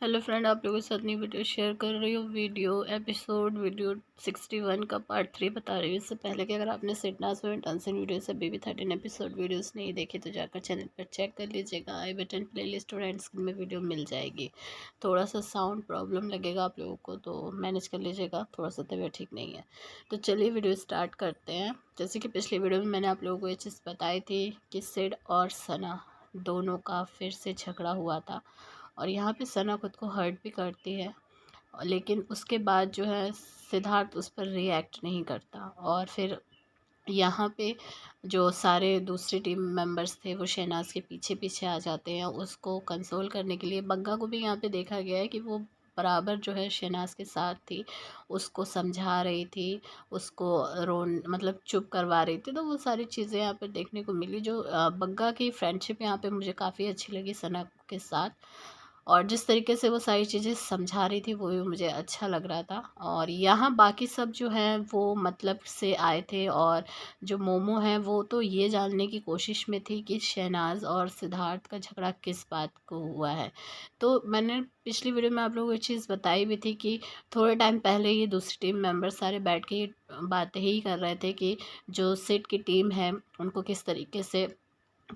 Hello friend, आप लोगों के साथ नई वीडियो शेयर कर रही हूँ। वीडियो 61 का पार्ट 3 बता रही हूँ। इससे पहले कि अगर आपने सिडनास में टंसन वीडियो से बेबी 13 एपिसोड वीडियोस नहीं देखे तो जाकर चैनल पर चेक कर लीजिएगा। आई बटन प्लेलिस्ट और एंड स्क्रीन में वीडियो मिल जाएगी। थोड़ा सा साउंड प्रॉब्लम लगेगा आप लोगों को तो मैनेज कर लीजिएगा, थोड़ा सा तबीयत ठीक नहीं है। तो चलिए वीडियो स्टार्ट करते हैं। जैसे कि पिछली वीडियो में मैंने आप लोगों को ये चीज़ बताई थी कि सिड और सना दोनों का फिर से झगड़ा हुआ था और यहाँ पे सना खुद को हर्ट भी करती है, लेकिन उसके बाद जो है सिद्धार्थ उस पर रिएक्ट नहीं करता। और फिर यहाँ पे जो सारे दूसरे टीम मेंबर्स थे वो शहनाज के पीछे पीछे आ जाते हैं उसको कंसोल करने के लिए। बग्गा को भी यहाँ पे देखा गया है कि वो बराबर जो है शहनाज के साथ थी, उसको समझा रही थी, उसको रोन मतलब चुप करवा रही थी। तो वो सारी चीज़ें यहाँ पे देखने को मिली। जो बग्गा की फ्रेंडशिप यहाँ पे मुझे काफ़ी अच्छी लगी सना के साथ, और जिस तरीके से वो सारी चीज़ें समझा रही थी वो भी मुझे अच्छा लग रहा था। और यहाँ बाकी सब जो हैं वो मतलब से आए थे, और जो मोमो है वो तो ये जानने की कोशिश में थी कि शहनाज और सिद्धार्थ का झगड़ा किस बात को हुआ है। तो मैंने पिछली वीडियो में आप लोगों को ये चीज़ बताई भी थी कि थोड़े टाइम पहले ये दूसरी टीम मेंबर सारे बैठ के ये बातें ही कर रहे थे कि जो सिड की टीम है उनको किस तरीके से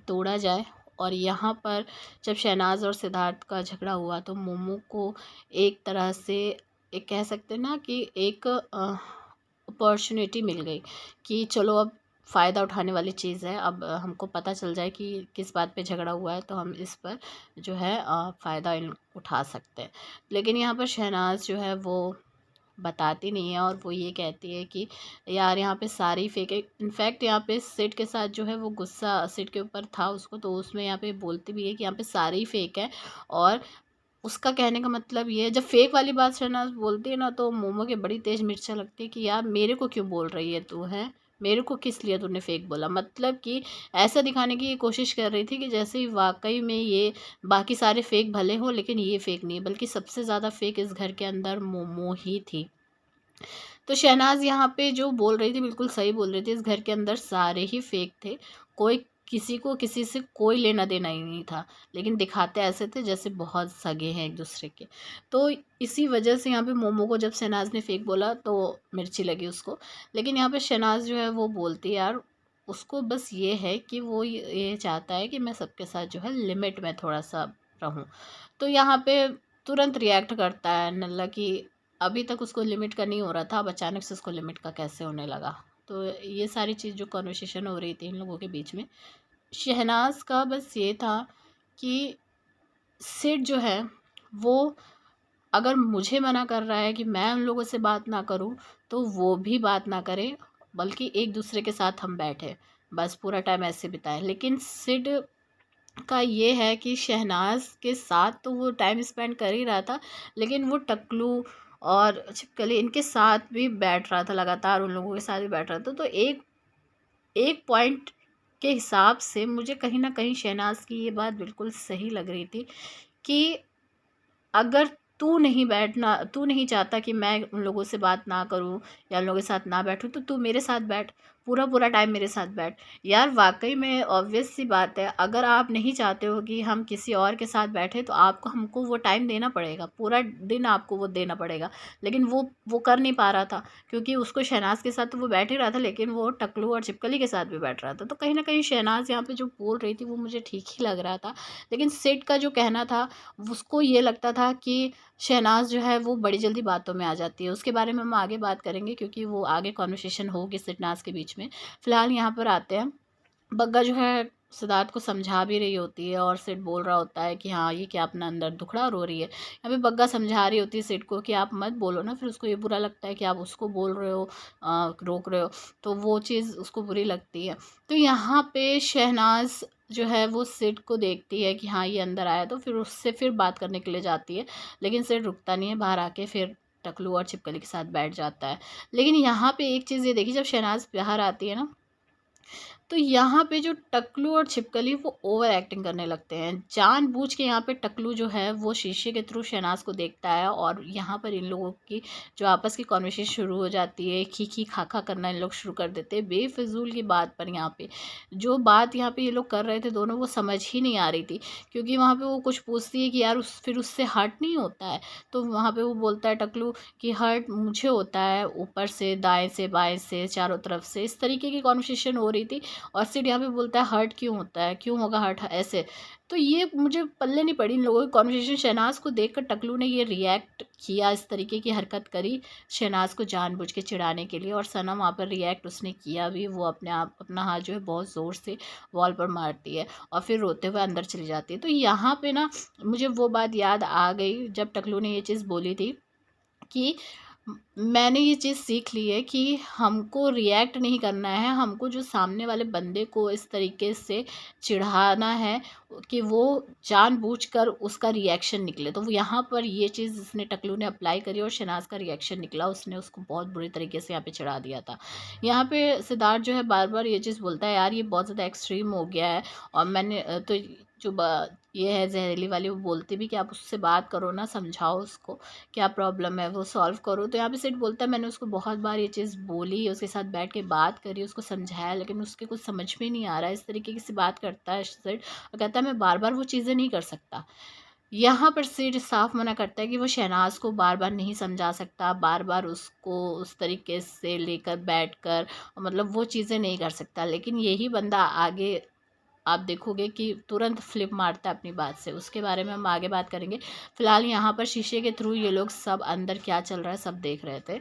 तोड़ा जाए। और यहाँ पर जब शहनाज और सिद्धार्थ का झगड़ा हुआ तो मोमो को एक तरह से एक कह सकते हैं ना कि एक अपॉर्चुनिटी मिल गई कि चलो अब फ़ायदा उठाने वाली चीज़ है। अब हमको पता चल जाए कि किस बात पे झगड़ा हुआ है तो हम इस पर जो है फ़ायदा उठा सकते हैं। लेकिन यहाँ पर शहनाज जो है वो बताती नहीं है और वो ये कहती है कि यार यहाँ पे सारी फेक है। इनफैक्ट यहाँ पे सिड के साथ जो है वो गुस्सा सिड के ऊपर था उसको, तो उसमें यहाँ पे बोलती भी है कि यहाँ पे सारी फेक है। और उसका कहने का मतलब ये है, जब फेक वाली बात शहनाज बोलती है ना तो मोमो के बड़ी तेज मिर्चा लगती है कि यार मेरे को क्यों बोल रही है तू, है मेरे को किस लिए तूने फेक बोला। मतलब कि ऐसा दिखाने की कोशिश कर रही थी कि जैसे वाकई में ये बाकी सारे फेक भले हों लेकिन ये फेक नहीं है, बल्कि सबसे ज़्यादा फेक इस घर के अंदर मोमो ही थी। तो शहनाज यहाँ पे जो बोल रही थी बिल्कुल सही बोल रही थी। इस घर के अंदर सारे ही फेक थे, कोई किसी को किसी से कोई लेना देना ही नहीं था, लेकिन दिखाते ऐसे थे जैसे बहुत सगे हैं एक दूसरे के। तो इसी वजह से यहाँ पे मोमो को जब शहनाज ने फेक बोला तो मिर्ची लगी उसको। लेकिन यहाँ पे शहनाज जो है वो बोलती है यार उसको बस ये है कि वो ये चाहता है कि मैं सबके साथ जो है लिमिट में थोड़ा सा रहूं। तो यहाँ पे तुरंत रिएक्ट करता है नल्ला कि अभी तक उसको लिमिट का नहीं हो रहा था, अब अचानक से उसको लिमिट का कैसे होने लगा। तो ये सारी चीज़ जो कॉन्वर्सेशन हो रही थी इन लोगों के बीच में, शहनाज का बस ये था कि सिड जो है वो अगर मुझे मना कर रहा है कि मैं उन लोगों से बात ना करूं तो वो भी बात ना करे, बल्कि एक दूसरे के साथ हम बैठे बस पूरा टाइम ऐसे बिताएं। लेकिन सिड का ये है कि शहनाज के साथ तो वो टाइम स्पेंड कर ही रहा था, लेकिन वो टकलू और छिपकली इनके साथ भी बैठ रहा था, लगातार उन लोगों के साथ भी बैठ रहा था। तो एक एक पॉइंट के हिसाब से मुझे कहीं ना कहीं शहनाज की ये बात बिल्कुल सही लग रही थी कि अगर तू नहीं चाहता कि मैं उन लोगों से बात ना करूं या उन लोगों के साथ ना बैठूं तो तू मेरे साथ बैठ, पूरा पूरा टाइम मेरे साथ बैठ। यार वाकई में ऑब्वियस सी बात है, अगर आप नहीं चाहते हो कि हम किसी और के साथ बैठे तो आपको हमको वो टाइम देना पड़ेगा, पूरा दिन आपको वो देना पड़ेगा। लेकिन वो कर नहीं पा रहा था क्योंकि उसको शहनाज के साथ तो वो बैठ ही रहा था, लेकिन वो टकलू और छिपकली के साथ भी बैठ रहा था। तो कहीं ना कहीं शहनाज यहाँ पे जो बोल रही थी वो मुझे ठीक ही लग रहा था। लेकिन सेठ का जो कहना था उसको ये लगता था कि शहनाज जो है वो बड़ी जल्दी बातों में आ जाती है। उसके बारे में हम आगे बात करेंगे क्योंकि वो आगे कॉन्वर्सेशन होगी सिडनाज के बीच में। फ़िलहाल यहाँ पर आते हैं, बग्गा जो है सिद्धार्थ को समझा भी रही होती है और सिड बोल रहा होता है कि हाँ ये क्या अपना अंदर दुखड़ा रो रही है। यहाँ पे बग्गा समझा रही होती है सिड को कि आप मत बोलो ना, फिर उसको ये बुरा लगता है कि आप उसको बोल रहे हो, रोक रहे हो, तो वो चीज़ उसको बुरी लगती है। तो यहाँ पे शहनाज जो है वो सिड को देखती है कि हाँ ये अंदर आया, तो फिर उससे फिर बात करने के लिए जाती है। लेकिन सिड रुकता नहीं है, बाहर आके फिर टकलू और छिपकली के साथ बैठ जाता है। लेकिन यहाँ पे एक चीज़ ये देखी, जब शहनाज बाहर आती है ना तो यहाँ पे जो टकलू और छिपकली वो ओवर एक्टिंग करने लगते हैं जानबूझ के। यहाँ पे टकलू जो है वो शीशे के थ्रू शहनाज को देखता है और यहाँ पर इन लोगों की जो आपस की कॉन्वर्सेशन शुरू हो जाती है, खी खी खा खा करना इन लोग शुरू कर देते हैं बेफिजूल की बात पर। यहाँ पे जो बात यहाँ पे ये लोग कर रहे थे दोनों, वो समझ ही नहीं आ रही थी, क्योंकि वहाँ पे वो कुछ पूछती है कि यार फिर उससे हर्ट नहीं होता है, तो वहाँ पे वो बोलता है टकलू कि हर्ट मुझे होता है ऊपर से, दाएं से, बाएं से, चारों तरफ से। इस तरीके की कॉन्वर्सेशन हो रही थी और सिड यहाँ पे बोलता है हर्ट क्यों होता है, क्यों होगा हर्ट ऐसे। तो ये मुझे पल्ले नहीं पड़ी इन लोगों की कॉन्वर्सेशन। शहनाज को देखकर टकलू ने ये रिएक्ट किया, इस तरीके की हरकत करी शहनाज को जानबूझ के चिढ़ाने के लिए, और सना वहाँ पर रिएक्ट उसने किया भी। वो अपने आप अपना हाथ जो है बहुत ज़ोर से वॉल पर मारती है और फिर रोते हुए अंदर चली जाती है। तो यहाँ पे ना मुझे वो बात याद आ गई जब टकलू ने ये चीज़ बोली थी कि मैंने ये चीज़ सीख ली है कि हमको रिएक्ट नहीं करना है, हमको जो सामने वाले बंदे को इस तरीके से चिढ़ाना है कि वो जानबूझकर उसका रिएक्शन निकले। तो वो यहाँ पर ये चीज़ इसने टकलू ने अप्लाई करी और शहनाज का रिएक्शन निकला, उसने उसको बहुत बुरी तरीके से यहाँ पे चिढ़ा दिया था। यहाँ पे सिद्धार्थ जो है बार बार ये चीज़ बोलता है यार ये बहुत ज़्यादा एक्सट्रीम हो गया है, और मैंने तो जो ये है जहरीली वाली, वो बोलती भी कि आप उससे बात करो ना, समझाओ उसको क्या प्रॉब्लम है, वो सॉल्व करो। तो यहाँ पे सिड बोलता है मैंने उसको बहुत बार ये चीज़ बोली, उसके साथ बैठ के बात करी, उसको समझाया, लेकिन उसके कुछ समझ में नहीं आ रहा है। इस तरीके की सी बात करता है सिड और कहता है मैं बार बार वो चीज़ें नहीं कर सकता। यहाँ पर सिड साफ मना करता है कि वो शहनाज को बार बार नहीं समझा सकता, बार बार उसको उस तरीके से लेकर बैठ कर मतलब वो चीज़ें नहीं कर सकता। लेकिन यही बंदा आगे आप देखोगे कि तुरंत फ्लिप मारता है अपनी बात से। उसके बारे में हम आगे बात करेंगे। फिलहाल यहाँ पर शीशे के थ्रू ये लोग सब अंदर क्या चल रहा है सब देख रहे थे,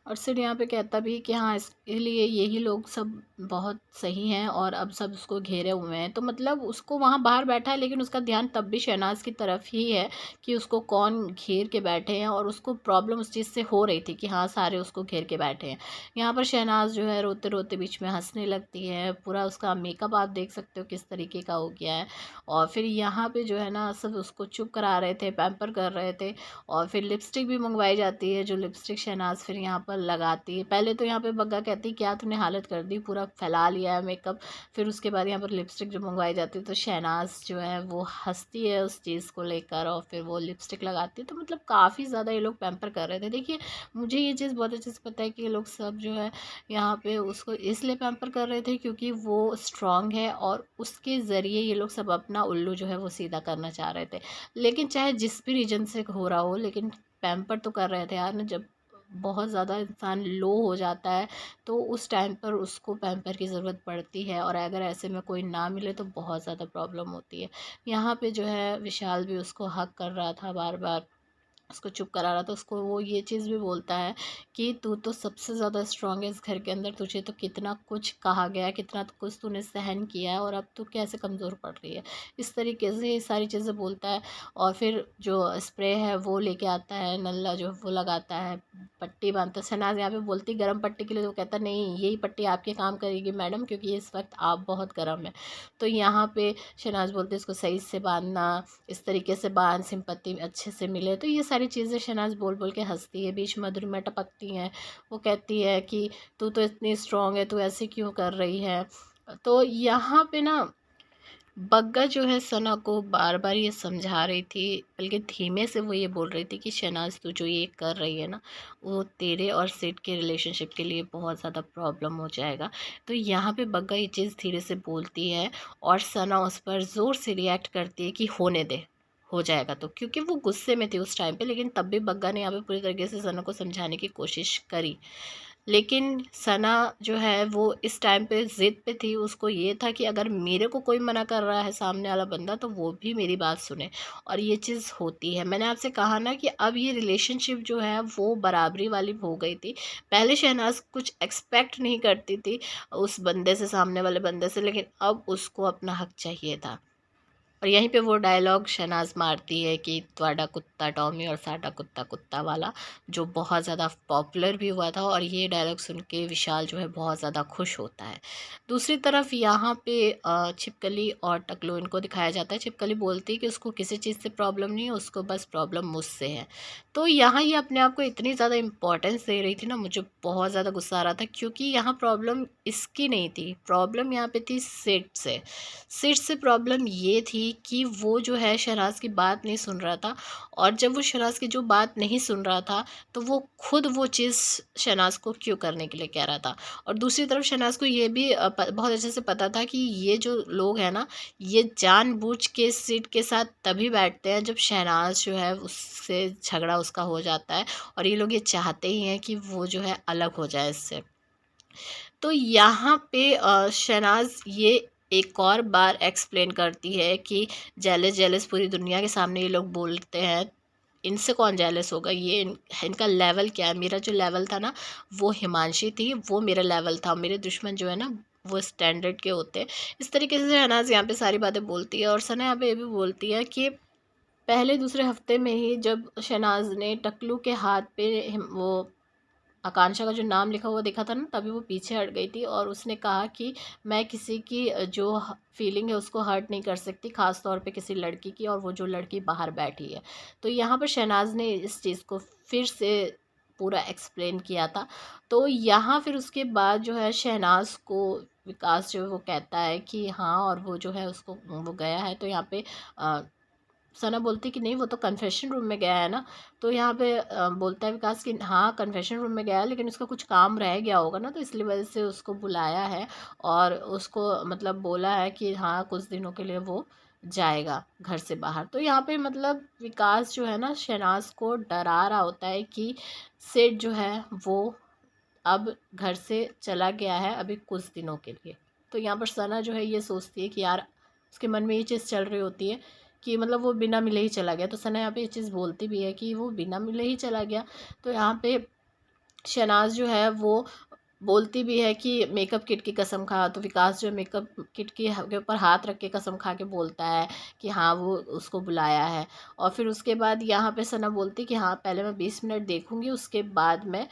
और सिड यहाँ पे कहता भी कि हाँ इसलिए यही लोग सब बहुत सही हैं और अब सब उसको घेरे हुए हैं। तो मतलब उसको वहाँ बाहर बैठा है, लेकिन उसका ध्यान तब भी शहनाज की तरफ ही है कि उसको कौन घेर के बैठे हैं, और उसको प्रॉब्लम उस चीज़ से हो रही थी कि हाँ सारे उसको घेर के बैठे हैं। यहाँ पर शहनाज जो है रोते रोते बीच में हंसने लगती है, पूरा उसका मेकअप आप देख सकते हो किस तरीके का हो गया है। और फिर यहाँ पे जो है ना सब उसको चुप करा रहे थे, पैम्पर कर रहे थे, और फिर लिपस्टिक भी मंगवाई जाती है, जो लिपस्टिक शहनाज फिर यहाँ पर लगाती है। पहले तो यहाँ पे बग्गा कहती है क्या तूने हालत कर दी, पूरा फैला लिया है मेकअप। फिर उसके बाद यहाँ पर लिपस्टिक जो मंगवाई जाती है तो शहनाज जो है वो हंसती है उस चीज़ को लेकर, और फिर वो लिपस्टिक लगाती है। तो मतलब काफ़ी ज़्यादा ये लोग पैम्पर कर रहे थे। देखिए मुझे ये चीज़ बहुत अच्छे से पता है कि ये लोग सब जो है यहाँ पे उसको इसलिए पैम्पर कर रहे थे क्योंकि वो स्ट्रांग है, और उसके ज़रिए ये लोग सब अपना उल्लू जो है वो सीधा करना चाह रहे थे। लेकिन चाहे जिस भी रीजन से हो रहा हो, लेकिन पैम्पर तो कर रहे थे यार ना। जब बहुत ज़्यादा इंसान लो हो जाता है तो उस टाइम पर उसको पैम्पर की ज़रूरत पड़ती है, और अगर ऐसे में कोई ना मिले तो बहुत ज़्यादा प्रॉब्लम होती है। यहाँ पे जो है विशाल भी उसको हक कर रहा था, बार बार उसको चुप करा रहा था। उसको वो ये चीज़ भी बोलता है कि तू तो सबसे ज़्यादा स्ट्रांग है इस घर के अंदर, तुझे तो कितना कुछ कहा गया है, कितना कुछ तूने सहन किया है, और अब तू कैसे कमज़ोर पड़ रही है। इस तरीके से ये सारी चीज़ें बोलता है। और फिर जो स्प्रे है वो लेके आता है, नल्ला जो वो लगाता है, पट्टी बांधता है। शहनाज यहाँ पे बोलती गर्म पट्टी के लिए, तो कहता नहीं यही पट्टी आपके काम करेगी मैडम, क्योंकि इस वक्त आप बहुत गर्म है। तो यहाँ पे शहनाज बोलते इसको सही से बांधना, इस तरीके से बांध सिंपत्ति अच्छे से मिले। तो ये सारी चीज़ें शहनाज बोल बोल के हंसती है, बीच मधुरिमा टपकती हैं। वो कहती है कि तू तो इतनी स्ट्रांग है, तू ऐसे क्यों कर रही है। तो यहाँ पे ना बग्गा जो है सना को बार बार ये समझा रही थी, बल्कि धीमे से वो ये बोल रही थी कि शहनाज तू जो ये कर रही है ना, वो तेरे और सिड के रिलेशनशिप के लिए बहुत ज़्यादा प्रॉब्लम हो जाएगा। तो यहाँ पे बग्गा ये चीज़ धीरे से बोलती है और सना उस पर ज़ोर से रिएक्ट करती है कि होने दे, हो जाएगा। तो क्योंकि वो गुस्से में थी उस टाइम पे, लेकिन तब भी बग्गा ने यहाँ पे पूरी तरीके से सना को समझाने की कोशिश करी। लेकिन सना जो है वो इस टाइम पे ज़िद पे थी। उसको ये था कि अगर मेरे को कोई मना कर रहा है सामने वाला बंदा, तो वो भी मेरी बात सुने, और ये चीज़ होती है। मैंने आपसे कहा ना कि अब ये रिलेशनशिप जो है वो बराबरी वाली हो गई थी। पहले शहनाज कुछ एक्सपेक्ट नहीं करती थी उस बंदे से, सामने वाले बंदे से, लेकिन अब उसको अपना हक चाहिए था। और यहीं पे वो डायलॉग शहनाज मारती है कि ਤੁਹਾਡਾ कुत्ता टॉमी और साडा कुत्ता कुत्ता वाला, जो बहुत ज़्यादा पॉपुलर भी हुआ था। और ये डायलॉग सुन के विशाल जो है बहुत ज़्यादा खुश होता है। दूसरी तरफ यहाँ पे छिपकली और टकलू इनको दिखाया जाता है। छिपकली बोलती है कि उसको किसी चीज़ से प्रॉब्लम नहीं है, उसको बस प्रॉब्लम मुझसे है। तो यहाँ ये अपने आप को इतनी ज़्यादा इम्पोर्टेंस दे रही थी ना, मुझे बहुत ज़्यादा गुस्सा आ रहा था, क्योंकि यहाँ प्रॉब्लम इसकी नहीं थी, प्रॉब्लम यहाँ पे थी सिड से। सिड से प्रॉब्लम ये थी कि वो जो है शहनाज की बात नहीं सुन रहा था। और जब वो शहनाज की जो बात नहीं सुन रहा था, तो वो खुद वो चीज़ शहनाज को क्यों करने के लिए कह रहा था। और दूसरी तरफ शहनाज को ये भी बहुत अच्छे से पता था कि ये जो लोग हैं ना, ये जानबूझ के सिड के साथ तभी बैठते हैं जब शहनाज जो है उससे झगड़ा उसका हो जाता है, और ये लोग ये चाहते ही हैं कि वो जो है अलग हो जाए इससे। तो यहाँ पे शहनाज ये एक और बार एक्सप्लेन करती है कि जेलस जेलस पूरी दुनिया के सामने ये लोग बोलते हैं, इनसे कौन जेलस होगा, ये इनका लेवल क्या है। मेरा जो लेवल था ना, वो हिमांशी थी, वो मेरा लेवल था। मेरे दुश्मन जो है ना, वो स्टैंडर्ड के होते हैं। इस तरीके से शहनाज यहाँ पे सारी बातें बोलती है। और सना यहाँ पे ये भी बोलती है कि पहले दूसरे हफ्ते में ही जब शहनाज ने टकलू के हाथ पे वो आकांक्षा का जो नाम लिखा हुआ देखा था ना, तभी वो पीछे हट गई थी। और उसने कहा कि मैं किसी की जो फीलिंग है उसको हर्ट नहीं कर सकती, ख़ास तौर पे किसी लड़की की, और वो जो लड़की बाहर बैठी है। तो यहाँ पर शहनाज ने इस चीज़ को फिर से पूरा एक्सप्लेन किया था। तो यहाँ फिर उसके बाद जो है शहनाज को विकास जो है वो कहता है कि हाँ, और वो जो है उसको वो गया है। तो यहाँ पे सना बोलती कि नहीं, वो तो कन्फेशन रूम में गया है ना। तो यहाँ पे बोलता है विकास कि हाँ, कन्फेशन रूम में गया है, लेकिन उसका कुछ काम रह गया होगा ना, तो इसलिए वजह से उसको बुलाया है। और उसको मतलब बोला है कि हाँ, कुछ दिनों के लिए वो जाएगा घर से बाहर। तो यहाँ पे मतलब विकास जो है ना, शहनाज को डरा रहा होता है कि सेठ जो है वो अब घर से चला गया है अभी कुछ दिनों के लिए। तो यहाँ पर सना जो है ये सोचती है कि यार, उसके मन में ये चीज़ चल रही होती है कि मतलब वो बिना मिले ही चला गया। तो सना यहाँ पे ये चीज़ बोलती भी है कि वो बिना मिले ही चला गया। तो यहाँ पे शहनाज जो है वो बोलती भी है कि मेकअप किट की कसम खा। तो विकास जो है मेकअप किट के ऊपर हाथ रख के कसम खा के बोलता है कि हाँ, वो उसको बुलाया है। और फिर उसके बाद यहाँ पे सना बोलती कि हाँ, पहले मैं 20 मिनट देखूँगी, उसके बाद मैं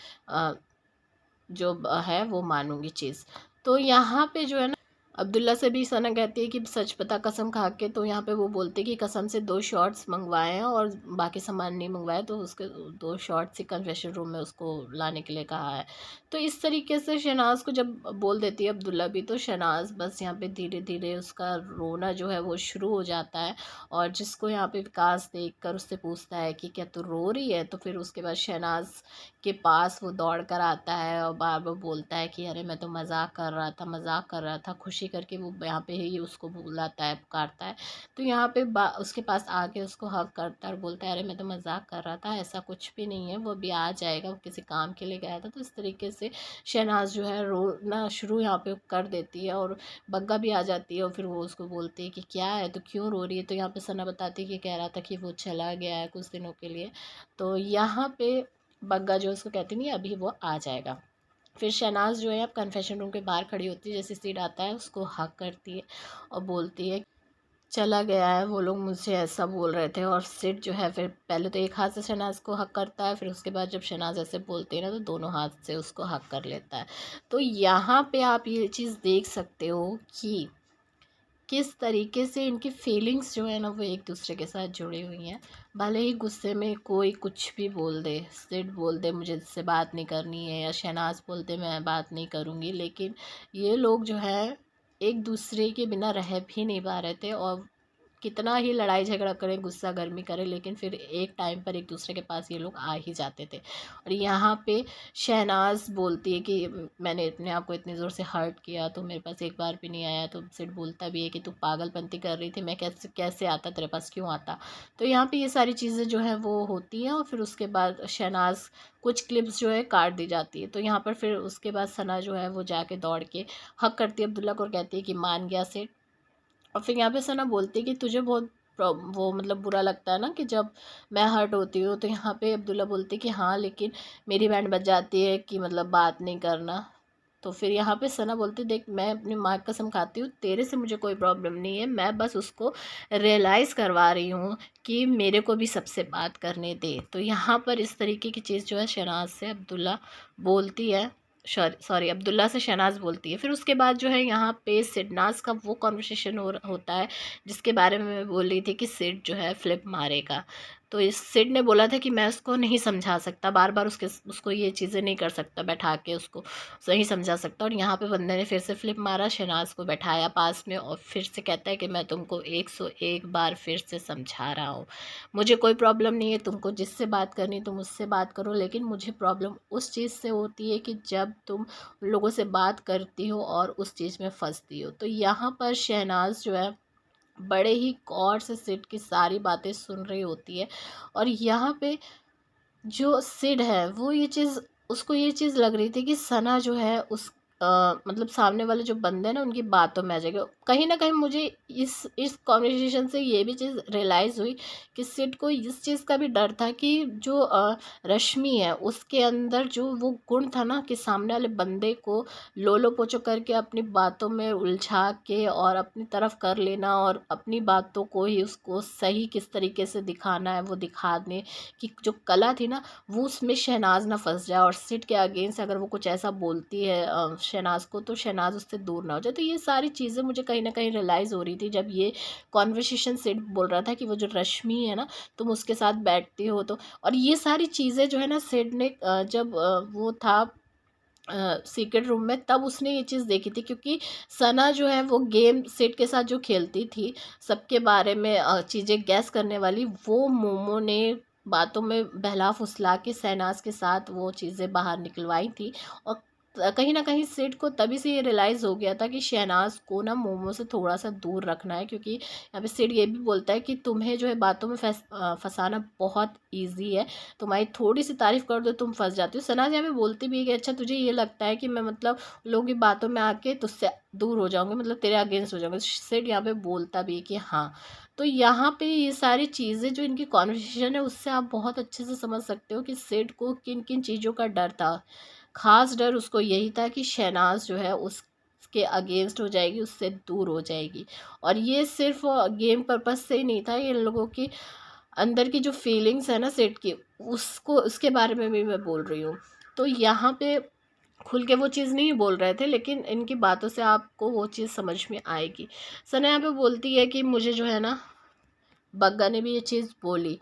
जो है वो मानूंगी चीज़। तो यहाँ पे जो है ना, अब्दुल्ला से भी सना कहती है कि सच बता कसम खा के। तो यहाँ पे वो बोलते कि कसम से 2 शॉट्स मंगवाए हैं और बाकी सामान नहीं मंगवाया, तो उसके 2 शॉट्स ही कन्फेशन रूम में उसको लाने के लिए कहा है। तो इस तरीके से शहनाज को जब बोल देती है अब्दुल्ला भी, तो शहनाज बस यहाँ पे धीरे धीरे उसका रोना जो है वो शुरू हो जाता है। और जिसको यहाँ पे विकास देख कर उससे पूछता है कि क्या तू रो रही है। तो फिर उसके बाद शहनाज के पास वो दौड़ कर आता है और बार बार बोलता है कि अरे मैं तो मजाक कर रहा था, मजाक कर रहा था, खुशी करके वो यहाँ पे ही उसको बुलाता है, पुकारता है। तो यहाँ पे उसके पास आके उसको हक करता है और बोलता है अरे मैं तो मजाक कर रहा था, ऐसा कुछ भी नहीं है, वो अभी आ जाएगा, वो किसी काम के लिए गया था। तो इस तरीके से शहनाज जो है रोना शुरू यहाँ पे कर देती है। और बग्गा भी आ जाती है और फिर वो उसको बोलती है कि क्या है, तो क्यों रो रही है। तो यहाँ पे सना बताती है कि कह रहा था कि वो चला गया है कुछ दिनों के लिए। तो यहाँ पे बग्गा जो उसको कहती नहीं, अभी वो आ जाएगा। फिर शहनाज जो है अब कन्फेशन रूम के बाहर खड़ी होती है, जैसे सीट आता है उसको हक करती है और बोलती है चला गया है, वो लोग मुझसे ऐसा बोल रहे थे। और सिड जो है फिर पहले तो एक हाथ से शहनाज को हक करता है, फिर उसके बाद जब शहनाज ऐसे बोलती है ना, तो दोनों हाथ से उसको हक कर लेता है। तो यहाँ पे आप ये चीज़ देख सकते हो कि किस तरीके से इनकी फीलिंग्स जो है ना, वो एक दूसरे के साथ जुड़ी हुई हैं। भले ही गुस्से में कोई कुछ भी बोल दे, सिड बोल दे मुझे इससे बात नहीं करनी है, या शहनाज बोल दे मैं बात नहीं करूँगी, लेकिन ये लोग जो है एक दूसरे के बिना रह भी नहीं पा रहे थे। और कितना ही लड़ाई झगड़ा करें, गुस्सा गर्मी करें, लेकिन फिर एक टाइम पर एक दूसरे के पास ये लोग आ ही जाते थे। और यहाँ पे शहनाज बोलती है कि मैंने अपने आप को इतनी ज़ोर से हर्ट किया, तो मेरे पास एक बार भी नहीं आया। तो सिड बोलता भी है कि तू पागलपंती कर रही थी, मैं कैसे कैसे आता तेरे पास, क्यों आता। तो यहाँ पे ये सारी चीज़ें जो हैं वो होती हैं। और फिर उसके बाद शहनाज कुछ क्लिप्स जो है काट दी जाती है। तो यहाँ पर फिर उसके बाद सना जो है वो जाके दौड़ के हक करती है अब्दुल्ला को और कहती है कि मान गया सेठ। और फिर यहाँ पे सना बोलती है कि तुझे बहुत वो मतलब बुरा लगता है ना कि जब मैं हर्ट होती हूँ। तो यहाँ पे अब्दुल्ला बोलती है कि हाँ, लेकिन मेरी बैंड बज जाती है कि मतलब बात नहीं करना। तो फिर यहाँ पे सना बोलती देख मैं अपनी माँ की कसम खाती हूँ, तेरे से मुझे कोई प्रॉब्लम नहीं है, मैं बस उसको रियलाइज़ करवा रही हूँ कि मेरे को भी सबसे बात करने दे। तो यहाँ पर इस तरीके की चीज़ जो है शहनाज से अब्दुल्ला बोलती है, सॉरी अब्दुल्ला से शहनाज बोलती है। फिर उसके बाद जो है यहाँ पे सिडनाज का वो कॉन्वर्सेशन होता है जिसके बारे में मैं बोल रही थी कि सिड जो है फ्लिप मारेगा। तो इस सिड ने बोला था कि मैं उसको नहीं समझा सकता, बार बार उसको ये चीज़ें नहीं कर सकता, बैठा के उसको सही समझा सकता। और यहाँ पे बंदे ने फिर से फ्लिप मारा, शहनाज को बैठाया पास में और फिर से कहता है कि मैं तुमको 101 बार फिर से समझा रहा हूँ, मुझे कोई प्रॉब्लम नहीं है, तुमको जिससे बात करनी तुम उससे बात करो, लेकिन मुझे प्रॉब्लम उस चीज़ से होती है कि जब तुम लोगों से बात करती हो और उस चीज़ में फंसती हो। तो यहाँ पर शहनाज जो है बड़े ही गौर से सिड की सारी बातें सुन रही होती है। और यहाँ पे जो सिड है वो ये चीज़, उसको ये चीज़ लग रही थी कि सना जो है उस मतलब सामने वाले जो बंदे हैं ना उनकी बातों में आ जाएगा। कहीं ना कहीं मुझे इस कॉन्वर्सेशन से ये भी चीज़ रियलाइज़ हुई कि सिड को इस चीज़ का भी डर था कि जो रश्मि है उसके अंदर जो वो गुण था ना कि सामने वाले बंदे को लोलो पोचो करके अपनी बातों में उलझा के और अपनी तरफ कर लेना और अपनी बातों को ही उसको सही किस तरीके से दिखाना है वो दिखाने की जो कला थी ना, वो उसमें शहनाज ना फंस जाए और सिड के अगेंस्ट अगर वो कुछ ऐसा बोलती है शहनाज को तो शहनाज उससे दूर ना हो जाए। तो ये सारी चीज़ें मुझे कहीं ना कहीं रियलाइज़ हो रही थी जब ये कॉन्वर्सेशन सिड बोल रहा था कि वो जो रश्मि है ना तुम उसके साथ बैठती हो। तो और ये सारी चीज़ें जो है ना सिड ने जब वो था सीक्रेट रूम में तब उसने ये चीज़ देखी थी, क्योंकि सना जो है वो गेम सिड के साथ जो खेलती थी सबके बारे में चीज़ें गैस करने वाली, वो मोमो ने बातों में बहला फुसला के शहनाज के साथ वो चीज़ें बाहर निकलवाई थी। और कहीं ना कहीं सिड को तभी से ये रियलाइज़ हो गया था कि शहनाज को ना मोमो से थोड़ा सा दूर रखना है, क्योंकि यहाँ पे सिड ये भी बोलता है कि तुम्हें जो है बातों में फंसाना बहुत ईजी है, तुम्हारी थोड़ी सी तारीफ कर दो तुम फंस जाती हो। सनाज यहाँ पे बोलती भी है कि अच्छा तुझे ये लगता है कि मैं मतलब लोगों की बातों में आके तुझसे दूर हो जाऊंगी, मतलब तेरे अगेंस्ट हो जाऊंगी। सिड यहाँ पे बोलता भी है कि हाँ। तो यहाँ पे ये सारी चीज़ें जो इनकी कॉन्वर्सेशन है उससे आप बहुत अच्छे से समझ सकते हो कि सिड को किन किन चीज़ों का डर था। खास डर उसको यही था कि शहनाज जो है उसके अगेंस्ट हो जाएगी, उससे दूर हो जाएगी। और ये सिर्फ गेम पर्पस से ही नहीं था, ये इन लोगों की अंदर की जो फीलिंग्स है ना सेट की, उसको उसके बारे में भी मैं बोल रही हूँ। तो यहाँ पे खुल के वो चीज़ नहीं बोल रहे थे, लेकिन इनकी बातों से आपको वो चीज़ समझ में आएगी। सना यहाँ पे बोलती है कि मुझे जो है ना, बग्गा ने भी ये चीज़ बोली।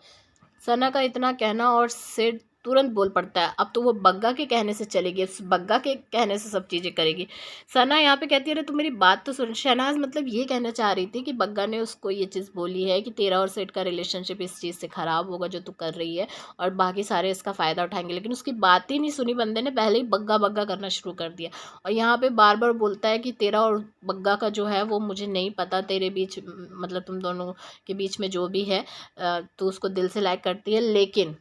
सना का इतना कहना और सिड तुरंत बोल पड़ता है अब तो वो बग्गा के कहने से चलेगी, उस बग्गा के कहने से सब चीज़ें करेगी। सना यहाँ पे कहती है अरे तू मेरी बात तो सुन। शहनाज मतलब ये कहना चाह रही थी कि बग्गा ने उसको ये चीज़ बोली है कि तेरा और सिड का रिलेशनशिप इस चीज़ से ख़राब होगा जो तू कर रही है और बाकी सारे इसका फ़ायदा उठाएंगे, लेकिन उसकी बात ही नहीं सुनी बंदे ने, पहले ही बग्गा बग्गा करना शुरू कर दिया। और यहाँ पे बार बार बोलता है कि तेरा और बग्गा का जो है वो मुझे नहीं पता, तेरे बीच मतलब तुम दोनों के बीच में जो भी है तो उसको दिल से लाइक करती है, लेकिन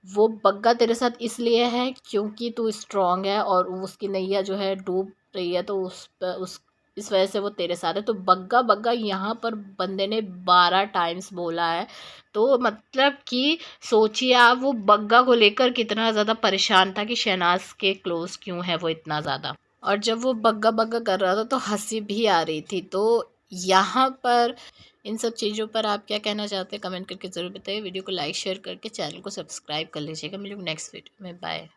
वो बग्गा तेरे साथ इसलिए है क्योंकि तू स्ट्रांग है और उसकी नैया जो है डूब रही है, तो उस इस वजह से वो तेरे साथ है। तो बग्गा बग्गा यहाँ पर बंदे ने 12 टाइम्स बोला है। तो मतलब कि सोचिए आप वो बग्गा को लेकर कितना ज़्यादा परेशान था कि शहनाज के क्लोज क्यों है वो इतना ज़्यादा। और जब वो बग्गा बग्गा कर रहा था तो हंसी भी आ रही थी। तो यहाँ पर इन सब चीज़ों पर आप क्या कहना चाहते हैं कमेंट करके ज़रूर बताइए। वीडियो को लाइक शेयर करके चैनल को सब्सक्राइब कर लीजिएगा। मिलेंगे नेक्स्ट वीडियो में, बाय।